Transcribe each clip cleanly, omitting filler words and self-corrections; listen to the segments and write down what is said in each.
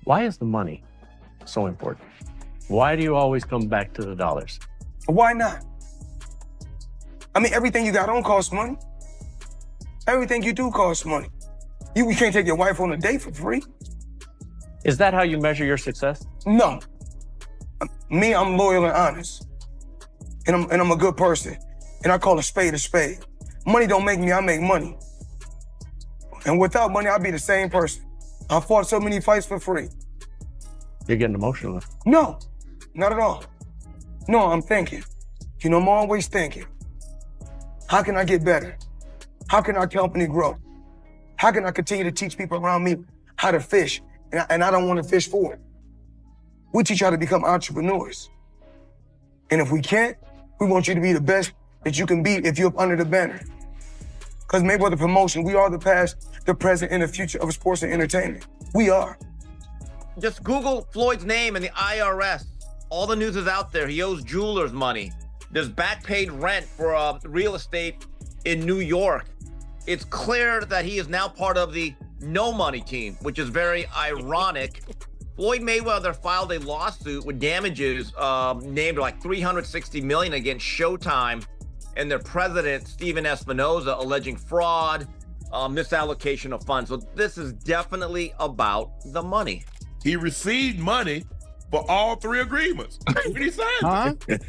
Why is the money so important? Why do you always come back to the dollars? Why not? I mean, everything you got on costs money. Everything you do costs money. You can't take your wife on a date for free. Is that how you measure your success? No. Me, I'm loyal and honest. And I'm a good person. And I call a spade a spade. Money don't make me, I make money. And without money, I'd be the same person. I fought so many fights for free. You're getting emotional. No, not at all. No, I'm thinking. You know, I'm always thinking. How can I get better? How can our company grow? How can I continue to teach people around me how to fish? And I don't want to fish for it. We teach how to become entrepreneurs. And if we can't, we want you to be the best that you can be if you're up under the banner. Because Mayweather Promotion, we are the past, the present, and the future of sports and entertainment. We are. Just Google Floyd's name and the IRS. All the news is out there. He owes jewelers money. There's back paid rent for real estate in New York. It's clear that he is now part of the no money team, which is very ironic. Floyd Mayweather filed a lawsuit with damages named like $360 million against Showtime and their president, StephenASmith, alleging fraud, misallocation of funds. So this is definitely about the money. He received money for all three agreements when he signed it.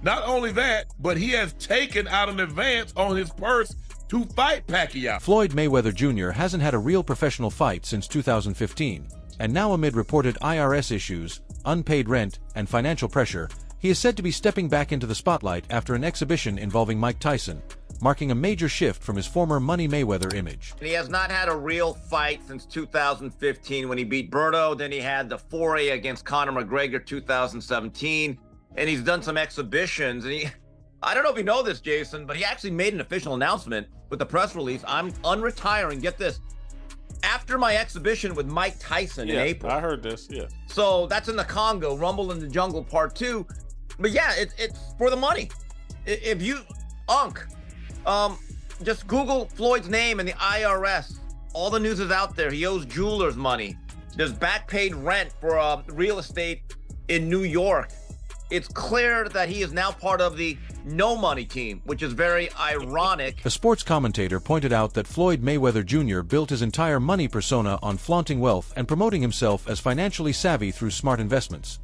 Not only that, but he has taken out an advance on his purse to fight Pacquiao. Floyd Mayweather Jr. hasn't had a real professional fight since 2015, and now amid reported IRS issues, unpaid rent, and financial pressure, he is said to be stepping back into the spotlight after an exhibition involving Mike Tyson, marking a major shift from his former Money Mayweather image. He has not had a real fight since 2015 when he beat Berto. Then he had the foray against Conor McGregor 2017, and he's done some exhibitions. And I don't know if you know this, Jason, but he actually made an official announcement with the press release. I'm unretiring, get this, after my exhibition with Mike Tyson in April. I heard this, yeah. So that's in the Congo, Rumble in the Jungle Part 2. But yeah, it's for the money. If you, just Google Floyd's name and the IRS. All the news is out there. He owes jewelers money. There's back paid rent for real estate in New York. It's clear that he is now part of the no money team, which is very ironic. A sports commentator pointed out that Floyd Mayweather Jr. built his entire money persona on flaunting wealth and promoting himself as financially savvy through smart investments.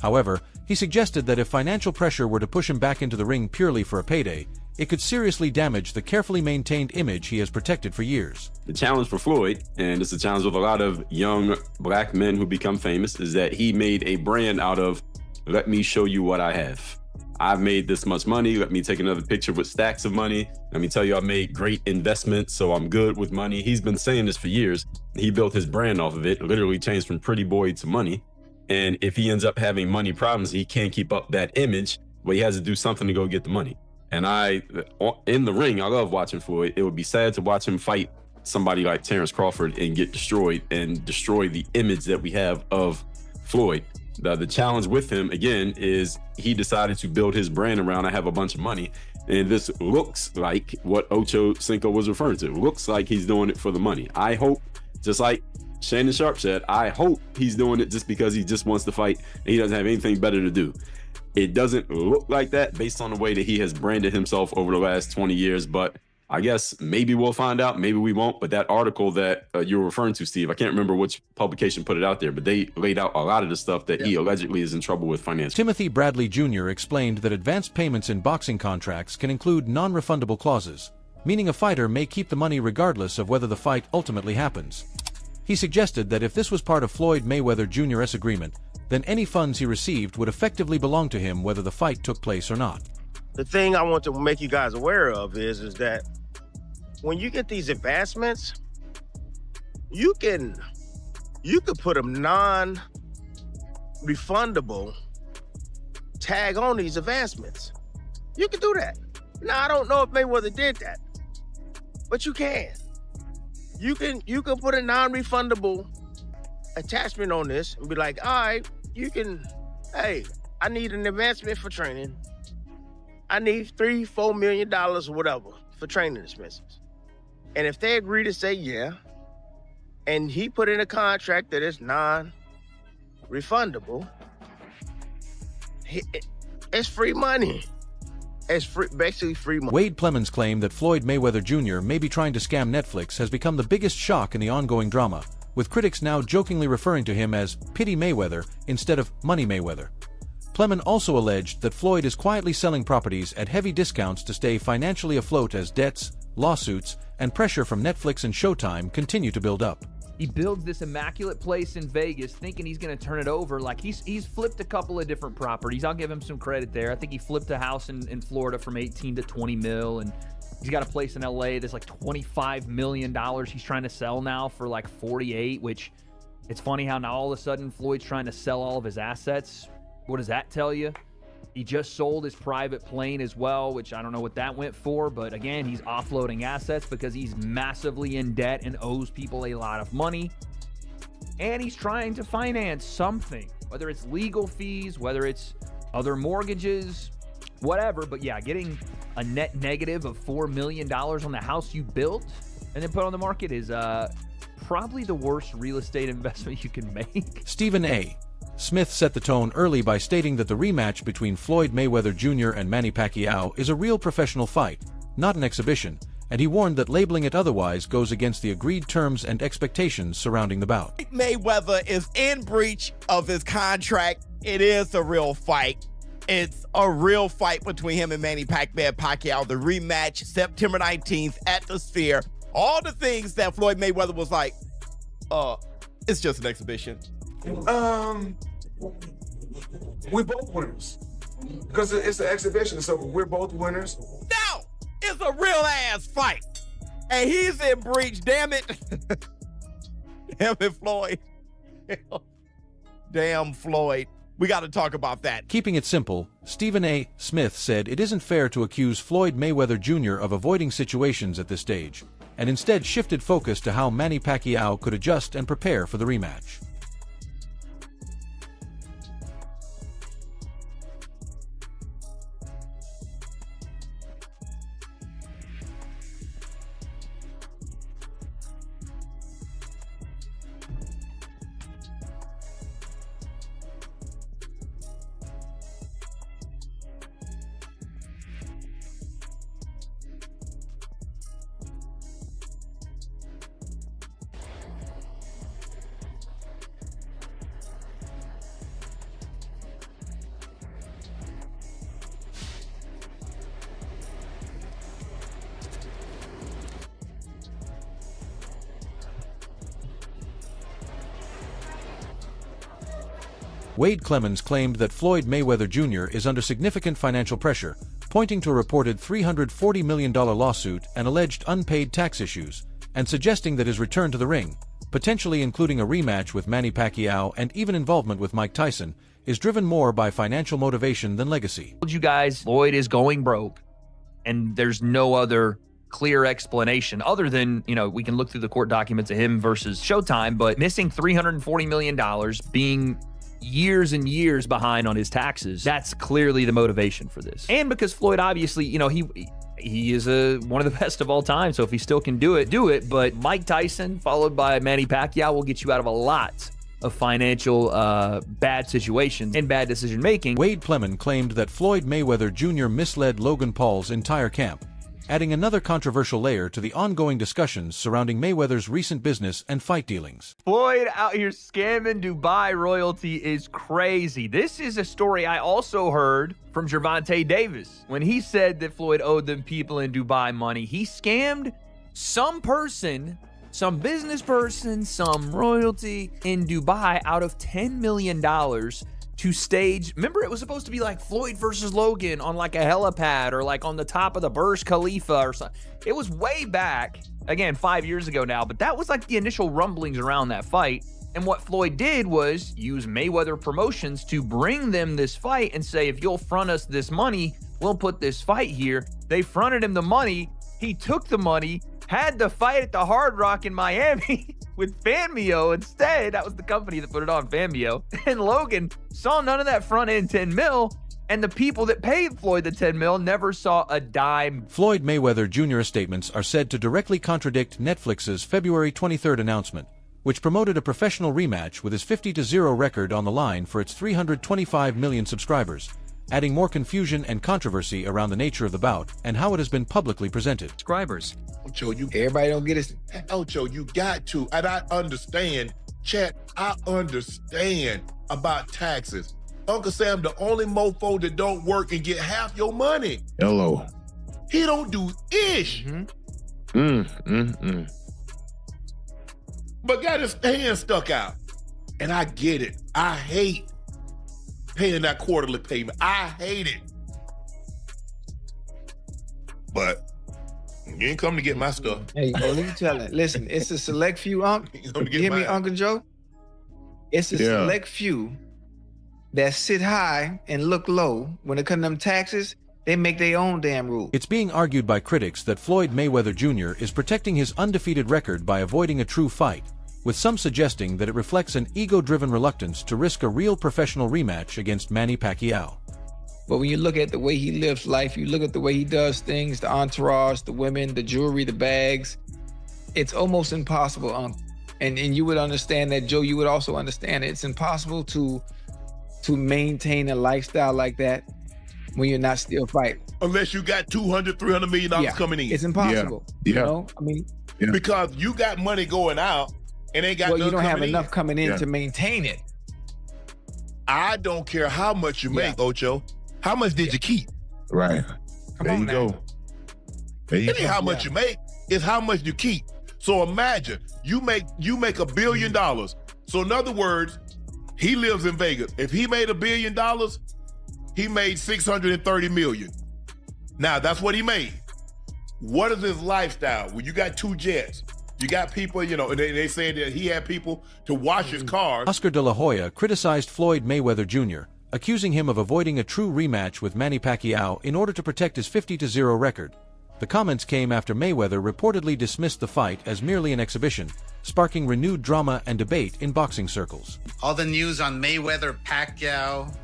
However, he suggested that if financial pressure were to push him back into the ring purely for a payday, it could seriously damage the carefully maintained image he has protected for years. The challenge for Floyd, and it's a challenge with a lot of young black men who become famous, is that he made a brand out of, let me show you what I have. I've made this much money. Let me take another picture with stacks of money. Let me tell you I made great investments, so I'm good with money. He's been saying this for years. He built his brand off of it, literally changed from pretty boy to money. And if he ends up having money problems, he can't keep up that image, but he has to do something to go get the money. And in the ring, I love watching Floyd. It would be sad to watch him fight somebody like Terrence Crawford and get destroyed and destroy the image that we have of Floyd. The challenge with him, again, is he decided to build his brand around, I have a bunch of money. And this looks like what Ocho Cinco was referring to. Looks like he's doing it for the money. I hope, just like Shannon Sharp said, I hope he's doing it just because he just wants to fight and he doesn't have anything better to do. It doesn't look like that based on the way that he has branded himself over the last 20 years, but I guess maybe we'll find out, maybe we won't. But that article that you're referring to, Steve, I can't remember which publication put it out there, but they laid out a lot of the stuff that he allegedly is in trouble with financially. Timothy Bradley Jr. explained that advanced payments in boxing contracts can include non-refundable clauses, meaning a fighter may keep the money regardless of whether the fight ultimately happens. He suggested that if this was part of Floyd Mayweather Jr.'s agreement, then any funds he received would effectively belong to him whether the fight took place or not. The thing I want to make you guys aware of is that when you get these advancements, you can put a non-refundable tag on these advancements. You can do that. Now, I don't know if Mayweather did that, but you can. You can put a non-refundable attachment on this and be like, all right, hey, I need an advancement for training. I need $3-4 million or whatever for training expenses. And if they agree to say yeah, and he put in a contract that is refundable, it's free money. It's basically free money. Wade Plemmons' claim that Floyd Mayweather Jr. may be trying to scam Netflix has become the biggest shock in the ongoing drama, with critics now jokingly referring to him as Pity Mayweather instead of Money Mayweather. Plemmons also alleged that Floyd is quietly selling properties at heavy discounts to stay financially afloat as debts, lawsuits, and pressure from Netflix and Showtime continue to build up. He builds this immaculate place in Vegas thinking he's going to turn it over. Like he's flipped a couple of different properties. I'll give him some credit there. I think he flipped a house in Florida from 18 to 20 mil, and he's got a place in LA that's like $25 million he's trying to sell now for like 48, which it's funny how now all of a sudden Floyd's trying to sell all of his assets. What does that tell you? He just sold his private plane as well, which I don't know what that went for, but again, he's offloading assets because he's massively in debt and owes people a lot of money. And he's trying to finance something, whether it's legal fees, whether it's other mortgages, whatever. But yeah, getting a net negative of $4 million on the house you built and then put on the market is probably the worst real estate investment you can make. StephenASmith set the tone early by stating that the rematch between Floyd Mayweather Jr. and Manny Pacquiao is a real professional fight, not an exhibition, and he warned that labeling it otherwise goes against the agreed terms and expectations surrounding the bout. Mayweather is in breach of his contract. It is a real fight. It's a real fight between him and Manny Pacquiao. The rematch, September 19th at the Sphere. All the things that Floyd Mayweather was like, it's just an exhibition. We both winners because it's an exhibition, so we're both winners. No, it's a real ass fight, and he's in breach. Damn it, damn it, Floyd. Damn Floyd. We got to talk about that. Keeping it simple, StephenASmith said it isn't fair to accuse Floyd Mayweather Jr. of avoiding situations at this stage, and instead shifted focus to how Manny Pacquiao could adjust and prepare for the rematch. Wade Plemmons claimed that Floyd Mayweather Jr. is under significant financial pressure, pointing to a reported $340 million lawsuit and alleged unpaid tax issues, and suggesting that his return to the ring, potentially including a rematch with Manny Pacquiao and even involvement with Mike Tyson, is driven more by financial motivation than legacy. You guys, Floyd is going broke, and there's no other clear explanation other than, we can look through the court documents of him versus Showtime, but missing $340 million, being years and years behind on his taxes. That's clearly the motivation for this. And because Floyd, obviously, he is one of the best of all time. So if he still can do it. But Mike Tyson, followed by Manny Pacquiao, will get you out of a lot of financial bad situations and bad decision making. Wade Plemmons claimed that Floyd Mayweather Jr. misled Logan Paul's entire camp, adding another controversial layer to the ongoing discussions surrounding Mayweather's recent business and fight dealings. Floyd out here scamming Dubai royalty is crazy. This is a story I also heard from Gervonta Davis when he said that Floyd owed them people in Dubai money. He scammed some person, some business person, some royalty in Dubai out of $10 million to stage. Remember, it was supposed to be like Floyd versus Logan on like a helipad or like on the top of the Burj Khalifa or something. It was way back, again, 5 years ago now, but that was like the initial rumblings around that fight. And what Floyd did was use Mayweather Promotions to bring them this fight and say, if you'll front us this money, we'll put this fight here. They fronted him the money. He took the money, had the fight at the Hard Rock in Miami with Fanmio instead. That was the company that put it on, Fanmio. And Logan saw none of that front end 10 mil, and the people that paid Floyd the 10 mil never saw a dime. Floyd Mayweather Jr.'s statements are said to directly contradict Netflix's February 23rd announcement, which promoted a professional rematch with his 50-0 record on the line for its 325 million subscribers, adding more confusion and controversy around the nature of the bout and how it has been publicly presented. Subscribers. Ocho, Everybody don't get it. Ocho, you got to, and I understand, chat, I understand about taxes. Uncle Sam, the only mofo that don't work and get half your money. Hello. He don't do ish. But got his hand stuck out. And I get it. I hate paying that quarterly payment. I hate it. But you ain't come to get my stuff. Hey, let me tell you. Listen, it's a select few, Unc. You come to You get hear me, mine. Uncle Joe? It's a select few that sit high and look low. When it comes to them taxes, they make their own damn rules. It's being argued by critics that Floyd Mayweather Jr. is protecting his undefeated record by avoiding a true fight, with some suggesting that it reflects an ego-driven reluctance to risk a real professional rematch against Manny Pacquiao. But when you look at the way he lives life, you look at the way he does things, the entourage, the women, the jewelry, the bags, it's almost impossible, Unc. And you would understand that, Joe, you would also understand it. It's impossible to maintain a lifestyle like that when you're not still fighting. Unless you got $200, $300 million coming in. It's impossible. You know, I mean, because you got money going out and ain't got well, none you don't have coming enough in. coming in to maintain it. I don't care how much you make, Ocho. How much did you keep? Right. There you go. It ain't how much you make, it's how much you keep. So imagine you make $1 billion. So in other words, he lives in Vegas. If he made $1 billion, he made 630 million. Now that's what he made. What is his lifestyle? When you got 2 jets, you got people, you know, and they say that he had people to wash his cars. Oscar de la Hoya criticized Floyd Mayweather Jr., accusing him of avoiding a true rematch with Manny Pacquiao in order to protect his 50-0 record. The comments came after Mayweather reportedly dismissed the fight as merely an exhibition, sparking renewed drama and debate in boxing circles. All the news on Mayweather, Pacquiao,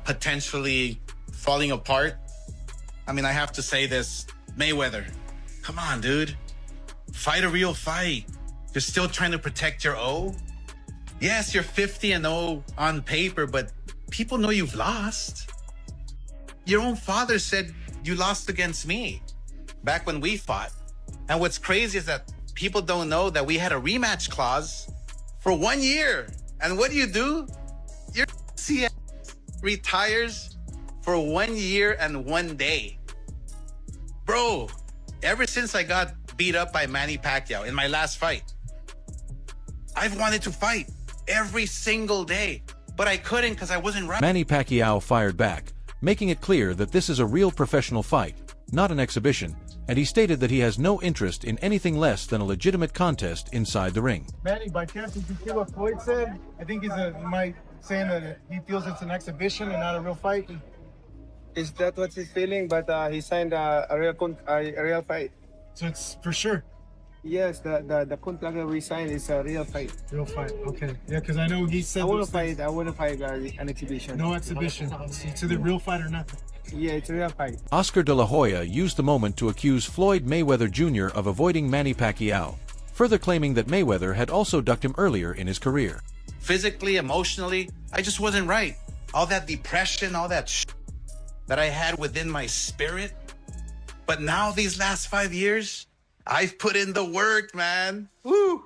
potentially falling apart. I mean, I have to say this, Mayweather, come on, dude. Fight a real fight. You're still trying to protect your O. Yes, you're 50-0 on paper, but people know you've lost. Your own father said you lost against me back when we fought. And what's crazy is that people don't know that we had a rematch clause for 1 year. And what do? Your CS retires for 1 year and 1 day. Bro, ever since I got beat up by Manny Pacquiao in my last fight, I've wanted to fight every single day, but I couldn't because I wasn't right. Manny Pacquiao fired back, making it clear that this is a real professional fight, not an exhibition, and he stated that he has no interest in anything less than a legitimate contest inside the ring. Manny, by chance, did you hear what Floyd said? I think he's saying that he feels it's an exhibition and not a real fight. Is that what he's feeling? But he signed a real fight. So it's for sure. Yes, the contract that we signed is a real fight. Real fight, okay. Yeah, because I know he said I wouldn't fight an exhibition. No exhibition. It's either real fight or nothing. Yeah, it's a real fight. Oscar de la Hoya used the moment to accuse Floyd Mayweather Jr. of avoiding Manny Pacquiao, further claiming that Mayweather had also ducked him earlier in his career. Physically, emotionally, I just wasn't right. All that depression, all that that I had within my spirit. But now these last 5 years, I've put in the work, man. Woo!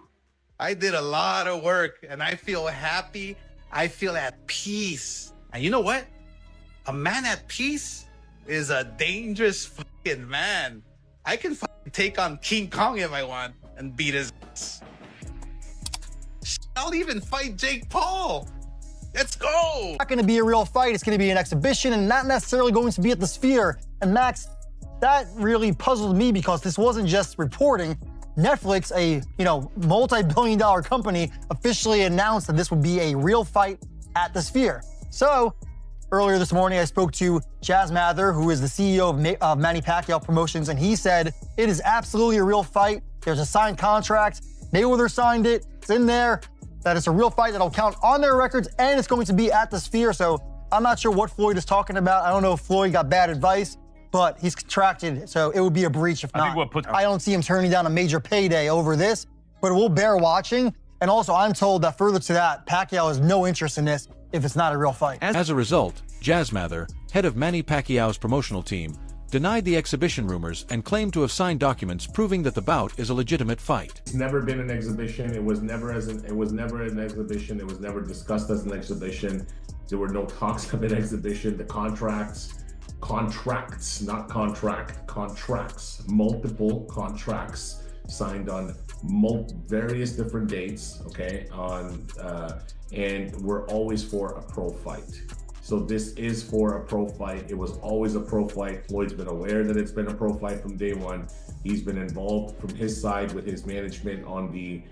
I did a lot of work and I feel happy. I feel at peace. And you know what? A man at peace is a dangerous fucking man. I can fucking take on King Kong if I want and beat his ass. I'll even fight Jake Paul. Let's go. It's not going to be a real fight. It's going to be an exhibition and not necessarily going to be at the Sphere. And Max, that really puzzled me because this wasn't just reporting. Netflix, a multi-billion-dollar company, officially announced that this would be a real fight at the Sphere. So earlier this morning, I spoke to Chaz Mather, who is the CEO of Manny Pacquiao Promotions, and he said it is absolutely a real fight. There's a signed contract. Mayweather signed it. It's in there. That it's a real fight that'll count on their records, and it's going to be at the Sphere. So I'm not sure what Floyd is talking about. I don't know if Floyd got bad advice, but he's contracted, so it would be a breach if not. I don't see him turning down a major payday over this. but it will bear watching. And also, I'm told that further to that, Pacquiao has no interest in this if it's not a real fight. As a result, Jazz Mather, head of Manny Pacquiao's promotional team, denied the exhibition rumors and claimed to have signed documents proving that the bout is a legitimate fight. It's never been an exhibition. It was never an exhibition. It was never discussed as an exhibition. There were no talks of an exhibition. The contracts, not contract, contracts, multiple contracts signed on various different dates, okay, and we're always for a pro fight. So this is for a pro fight. It was always a pro fight. Floyd's been aware that it's been a pro fight from day one. He's been involved from his side with his management on the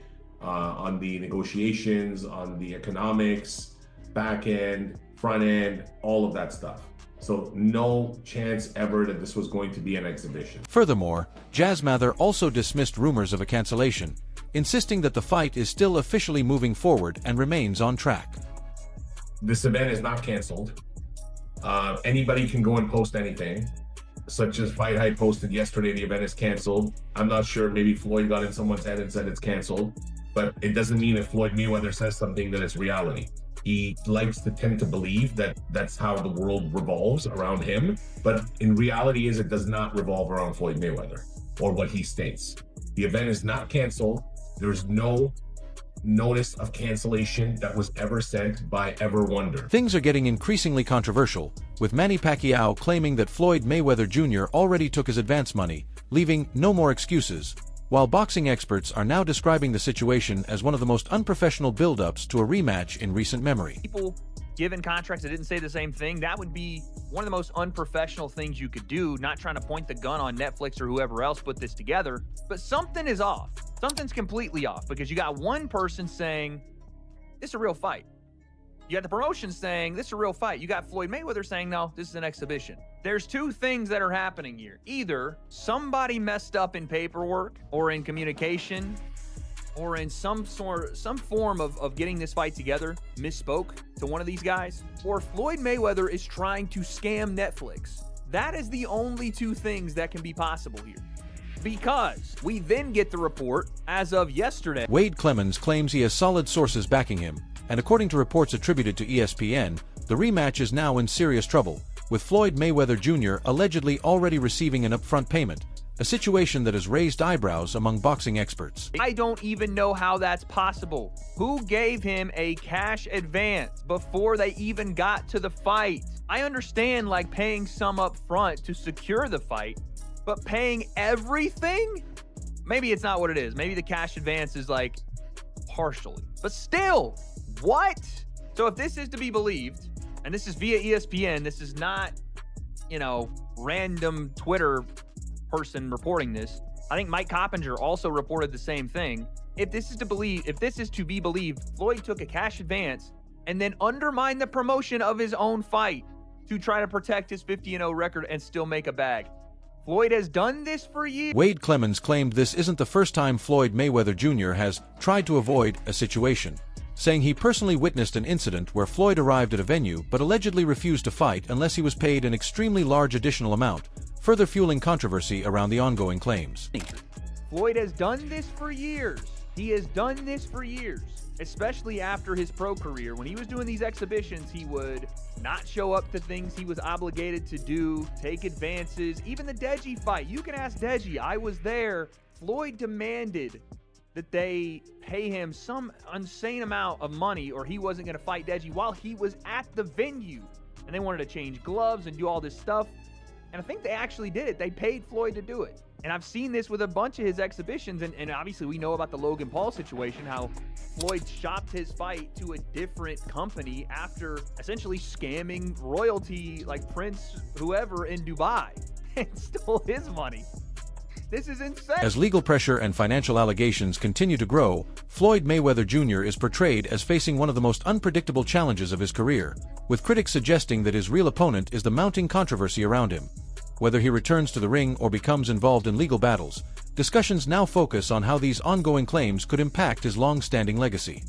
negotiations, on the economics, back end, front end, all of that stuff. So no chance ever that this was going to be an exhibition. Furthermore, Jazz Mather also dismissed rumors of a cancellation, insisting that the fight is still officially moving forward and remains on track. This event is not canceled. Anybody can go and post anything, such as Fight Hype posted yesterday, the event is canceled. I'm not sure, maybe Floyd got in someone's head and said it's canceled, but it doesn't mean if Floyd Mayweather says something that it's reality. He likes to tend to believe that that's how the world revolves around him, but in reality it does not revolve around Floyd Mayweather or what he states. The event is not canceled. There's no notice of cancellation that was ever sent by Ever Wonder. Things are getting increasingly controversial, with Manny Pacquiao claiming that Floyd Mayweather Jr. already took his advance money, leaving no more excuses, while boxing experts are now describing the situation as one of the most unprofessional buildups to a rematch in recent memory. People given contracts that didn't say the same thing, that would be one of the most unprofessional things you could do, not trying to point the gun on Netflix or whoever else put this together, but something is off. Something's completely off because you got one person saying, this is a real fight. You got the promotion saying, this is a real fight. You got Floyd Mayweather saying, no, this is an exhibition. There's two things that are happening here. Either somebody messed up in paperwork or in communication or in some form of getting this fight together, misspoke to one of these guys, or Floyd Mayweather is trying to scam Netflix. That is the only two things that can be possible here. Because we then get the report as of yesterday. Wade Plemmons claims he has solid sources backing him, and according to reports attributed to ESPN, the rematch is now in serious trouble, with Floyd Mayweather Jr. allegedly already receiving an upfront payment, a situation that has raised eyebrows among boxing experts. I don't even know how that's possible. Who gave him a cash advance before they even got to the fight? I understand like paying some up front to secure the fight, but paying everything? Maybe it's not what it is. Maybe the cash advance is like partially, but still, what? So if this is to be believed, and this is via ESPN, this is not, random Twitter person reporting this. I think Mike Coppinger also reported the same thing. If this is to be believed, Floyd took a cash advance and then undermined the promotion of his own fight to try to protect his 50-0 record and still make a bag. Floyd has done this for years. Wade Plemmons claimed this isn't the first time Floyd Mayweather Jr. has tried to avoid a situation, saying he personally witnessed an incident where Floyd arrived at a venue but allegedly refused to fight unless he was paid an extremely large additional amount, further fueling controversy around the ongoing claims. Floyd has done this for years. He has done this for years, especially after his pro career. When he was doing these exhibitions, he would not show up to things he was obligated to do, take advances. Even the Deji fight, you can ask Deji, I was there. Floyd demanded that they pay him some insane amount of money or he wasn't going to fight Deji while he was at the venue. And they wanted to change gloves and do all this stuff. And I think they actually did it. They paid Floyd to do it. And I've seen this with a bunch of his exhibitions. And obviously we know about the Logan Paul situation, how Floyd shopped his fight to a different company after essentially scamming royalty like Prince whoever in Dubai and stole his money. This is insane. As legal pressure and financial allegations continue to grow, Floyd Mayweather Jr. is portrayed as facing one of the most unpredictable challenges of his career, with critics suggesting that his real opponent is the mounting controversy around him. Whether he returns to the ring or becomes involved in legal battles, discussions now focus on how these ongoing claims could impact his long-standing legacy.